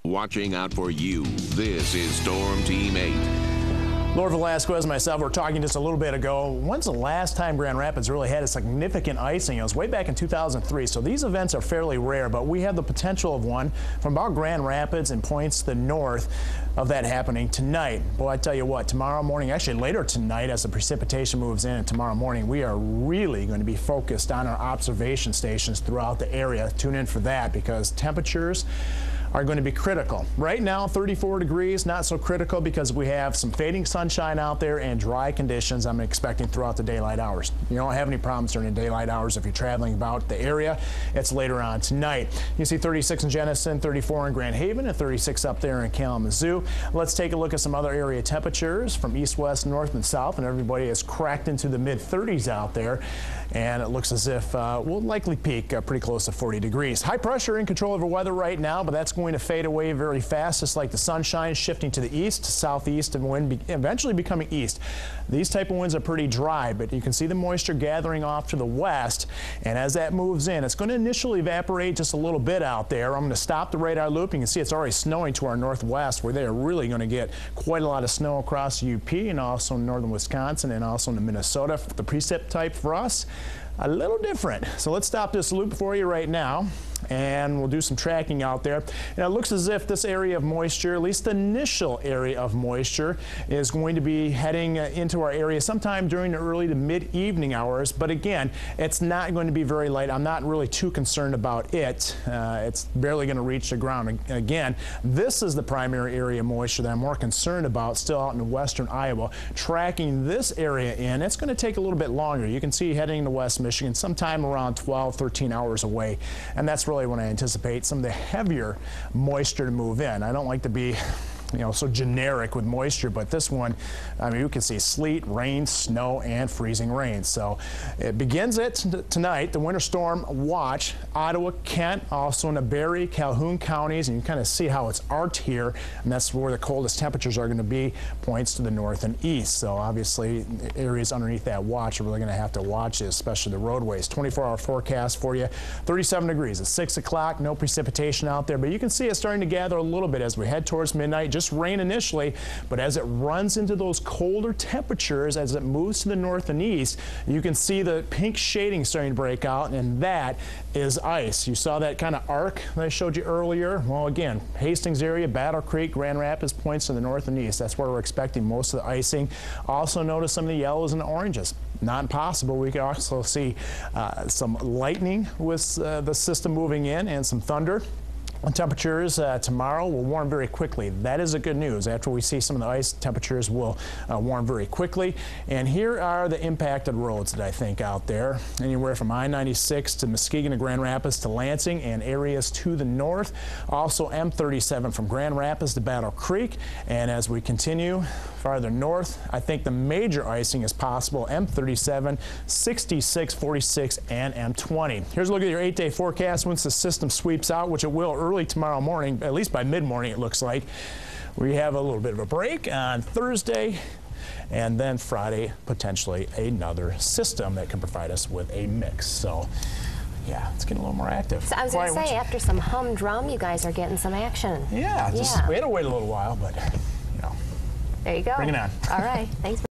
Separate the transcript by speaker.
Speaker 1: Watching out for you, this is Storm Team 8.
Speaker 2: Lord Velasquez and myself were talking just a little bit ago. When's the last time Grand Rapids really had a significant icing? It was way back in 2003, so these events are fairly rare, but we have the potential of one from about Grand Rapids and points to the north of that happening tonight. Boy, I tell you what, tomorrow morning, actually later tonight as the precipitation moves in, and tomorrow morning, we are really going to be focused on our observation stations throughout the area. Tune in for that because temperatures are going to be critical. Right now, 34 degrees, not so critical because we have some fading sunshine out there and dry conditions I'm expecting throughout the daylight hours. You don't have any problems during the daylight hours if you're traveling about the area. It's later on tonight. You see 36 in Jenison, 34 in Grand Haven, and 36 up there in Kalamazoo. Let's take a look at some other area temperatures from east, west, north, and south, and everybody has cracked into the mid-30s out there, and it looks as if we'll likely peak pretty close to 40 degrees. High pressure in control of the weather right now, but that's going to fade away very fast, just like the sunshine shifting to the east, southeast, and wind eventually becoming east. These type of winds are pretty dry, but you can see the moisture gathering off to the west, and as that moves in, it's going to initially evaporate just a little bit out there. I'm going to stop the radar loop. You can see it's already snowing to our northwest, where they are really going to get quite a lot of snow across UP and also in northern Wisconsin and also in Minnesota. The precip type for us, a little different. So let's stop this loop for you right now, and we'll do some tracking out there. And it looks as if this area of moisture, at least the initial area of moisture, is going to be heading into our area sometime during the early to mid-evening hours. But again, it's not going to be very light. I'm not really too concerned about it. It's barely going to reach the ground. Again, this is the primary area of moisture that I'm more concerned about, still out in western Iowa. Tracking this area in, it's going to take a little bit longer. You can see heading to West Michigan sometime around 12, 13 hours away. And that's really when I anticipate some of the heavier moisture to move in. I don't like to be, so generic with moisture, but this one, I mean, you can see sleet, rain, snow, and freezing rain. So it begins tonight, the winter storm watch, Ottawa, Kent, also in the Barrie, Calhoun counties, and you kind of see how it's arced here, and that's where the coldest temperatures are going to be, points to the north and east. So obviously, areas underneath that watch are really going to have to watch this, especially the roadways. 24-hour forecast for you, 37 degrees at 6 o'clock, no precipitation out there, but you can see it starting to gather a little bit as we head towards midnight. Just rain initially, but as it runs into those colder temperatures, as it moves to the north and east, you can see the pink shading starting to break out, and that is ice. You saw that kind of arc that I showed you earlier. Well, again, Hastings area, Battle Creek, Grand Rapids points to the north and east. That's where we're expecting most of the icing. Also notice some of the yellows and the oranges. Not impossible. We can also see some lightning with the system moving in and some thunder. Temperatures tomorrow will warm very quickly. That is the good news. After we see some of the ice, temperatures will warm very quickly. And here are the impacted roads that I think out there. Anywhere from I-96 to Muskegon to Grand Rapids to Lansing and areas to the north. Also M37 from Grand Rapids to Battle Creek. And as we continue farther north, I think the major icing is possible. M37, 66, 46, and M20. Here's a look at your 8-day forecast once the system sweeps out, which it will early tomorrow morning, at least by mid-morning it looks like. We have a little bit of a break on Thursday, and then Friday potentially another system that can provide us with a mix. So yeah, it's getting a little more active.
Speaker 3: So I was going to say, after some humdrum, you guys are getting some action.
Speaker 2: Yeah, we had to wait a little while, but
Speaker 3: there you go.
Speaker 2: Bring it on.
Speaker 3: All right, thanks.